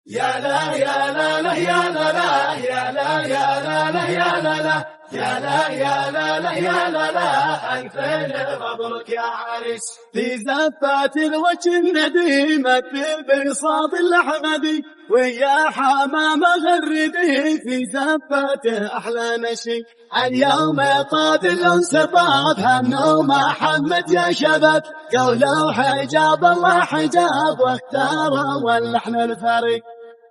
يا لا يا لا لا يا لا لا يا لا يا لا لا يا لا لا يا لا يا لا لا يا لا لا ألفين مبروك يا عريس. في زفات الوجه النديمة بالبساط الأحمدي ويا حمام غردي في زفاته أحلى نشي. اليوم طاب الانصباب هنوا محمد يا شباب قولوا حجاب الله حجاب واختاروا واللحن الفريق.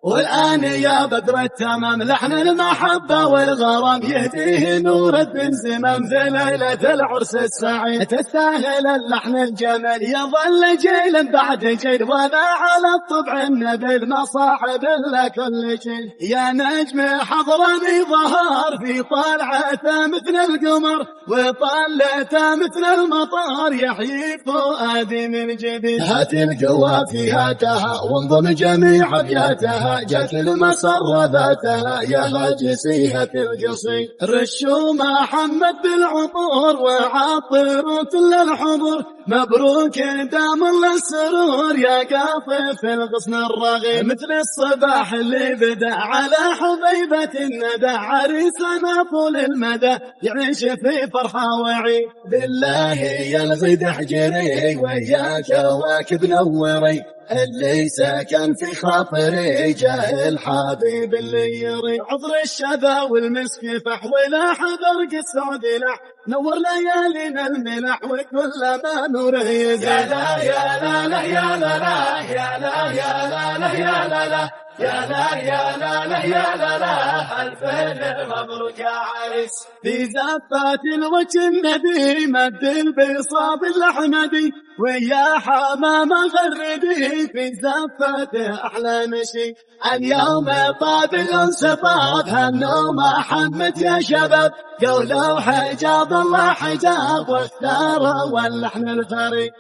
والآن يا بدر التمام لحن المحبة والغرام يهديه نور بن زمام في ليلة العرس السعيد. تستاهل اللحن الجميل يظل جيل بعد جيل وانا على الطبع النبيل مصاحب لكل جيل. يا نجم حضرني ظهر في طلعته مثل القمر وطلته مثل المطار يحيي فؤادي من جديد. هات القوى في هاتها وانضم جميع ابياتها جت المسر ذاتها يا هاجسيها القصي. رشوا محمد بالعطور وعطروا كل الحضور مبروك دام الله السرور يا قاطف الغصن الرغيد. مثل الصباح اللي بدا على حبيبة الندى عريسنا طول المدى يعيش في فرحة وعيد. بالله يلغي دحجري ويا كواكب نوري اللي ساكن في خاطري جاه الحبيب اللي يري. عطر الشذا والمسك فحوله حضرق السعد لح نور ليالينا الملح وكل ما نوره يزيد. يا لا يا لا لا يا لا لا يا لا يا لا لا يا لا لا يا لا يا لا لا يا لا لا ألفين مبروك يا عريس. في زفات الوجه النديمة بالبساط الأحمدي ويا حمام غردي في زفاته أحلى نشي. اليوم طاب الانصباب هنوا محمد يا شباب قولوا حجاب الله حجاب واختاروا واللحن الفريد.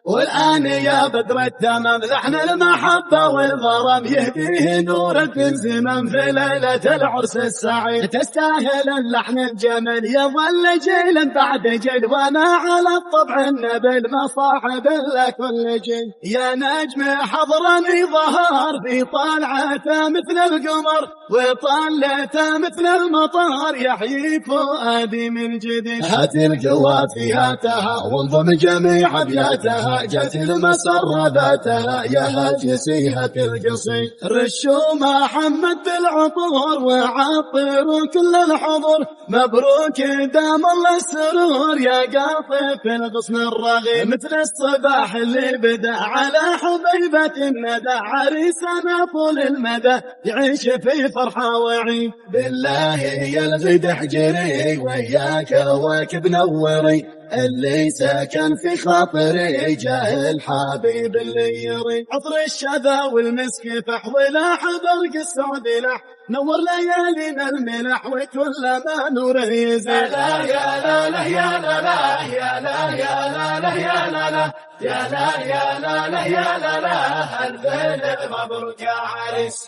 والآن يا بدر التمام لحن المحبة والغرام يهديه نور بن زمام في ليلة العرس السعيد. تستاهل اللحن الجميل يظل جيل بعد جيل وانا على الطبع النبيل مصاحب لكل جيل. يا نجم حضرني ظهر في طلعته مثل القمر وطلته مثل المطار يحيي فؤادي من جديد. هات القوى في هاتها وانضم جميع ابياتها جت المسر ذاتها يا هاجسيها القصي. رشوا محمد بالعطور وعطروا كل الحضور مبروك دام الله السرور يا قاطف الغصن الرغيد. مثل الصباح اللي بدا على حبيبة الندى عريسنا طول المدى يعيش في فرحة وعيد. بالله يلغي دحجري ويا كواكب نوري اللي ساكن في خاطري جاه الحبيب اللي يري. عطر الشذا والمسك فحوله حضرق السعد لح نور ليالينا الملح وكل ما نوره يزيد. يا لا يا لا لا يا لا لا يا لا يا لا لا يا لا لا يا لا يا لا لا يا لا لا ألفين مبروك يا عريس.